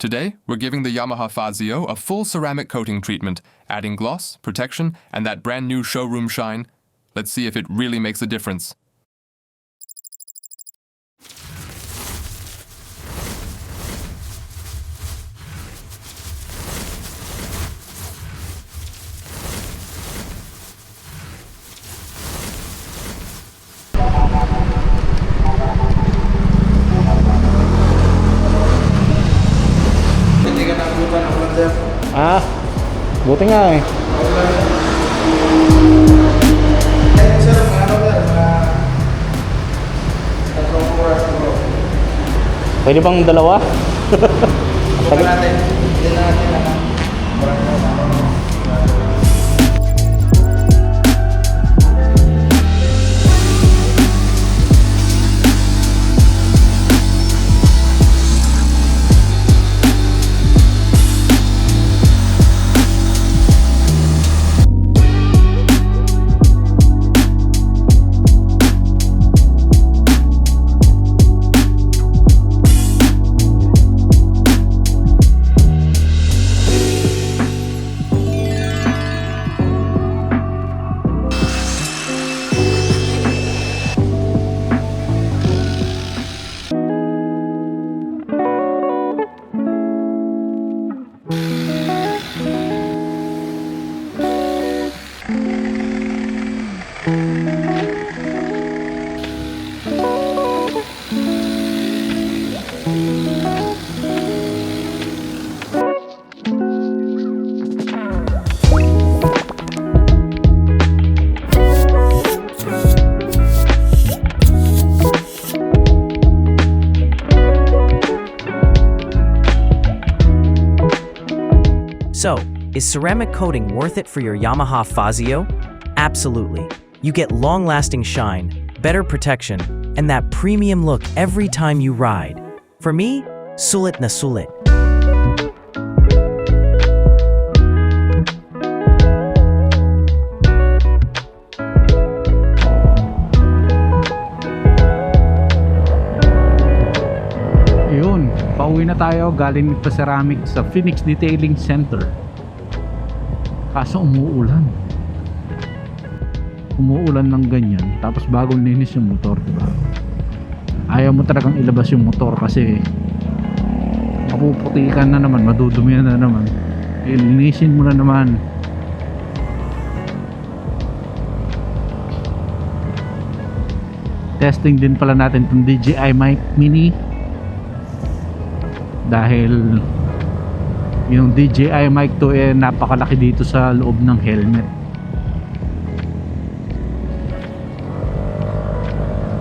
Today, we're giving the Yamaha Fazzio a full ceramic coating treatment, adding gloss, protection, and that brand new showroom shine. Let's see if it really makes a difference. Ah, buti nga eh. Pwede bang dalawa? Huwag natin. Hindi na natin naman. So, is ceramic coating worth it for your Yamaha Fazzio? Absolutely. You get long-lasting shine, better protection, and that premium look every time you ride. For me, sulit na sulit. Yun, pauwi na tayo galing sa ceramic sa Phoenix Detailing Center. Kaso umuulan ng ganyan, tapos bagong linis yung motor, diba? Ayaw mo talagang ilabas yung motor kasi mapuputikan na naman, madudumihan na naman. Linisin mo na naman. Testing din pala natin itong DJI mic mini dahil yung DJI mic to napakalaki dito sa loob ng helmet.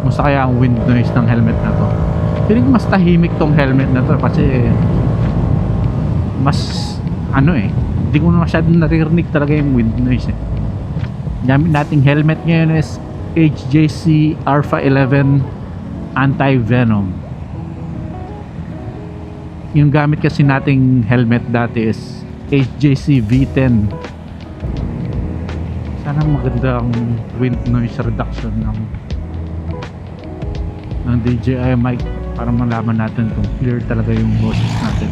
Musta kaya ang wind noise ng helmet na to? Feeling ko mas tahimik tong helmet na to kasi mas hindi ko na masyadong naririnig talaga yung wind noise eh. Gamit nating helmet ngayon is HJC Alpha 11 Anti-Venom. Yung gamit kasi nating helmet dati is HJC V10. Sana maganda ang wind noise reduction ng DJI mic para malaman natin kung clear talaga yung boses natin.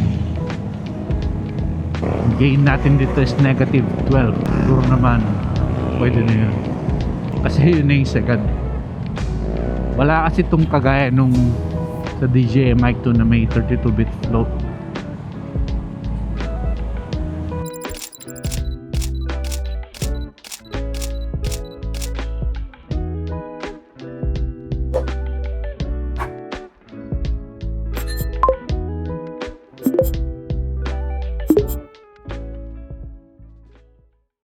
Ang gain natin dito is negative 12. Siguro naman pwede na yun kasi yun na yung second. Wala kasi itong kagaya nung sa DJI mic 2 na may 32-bit float.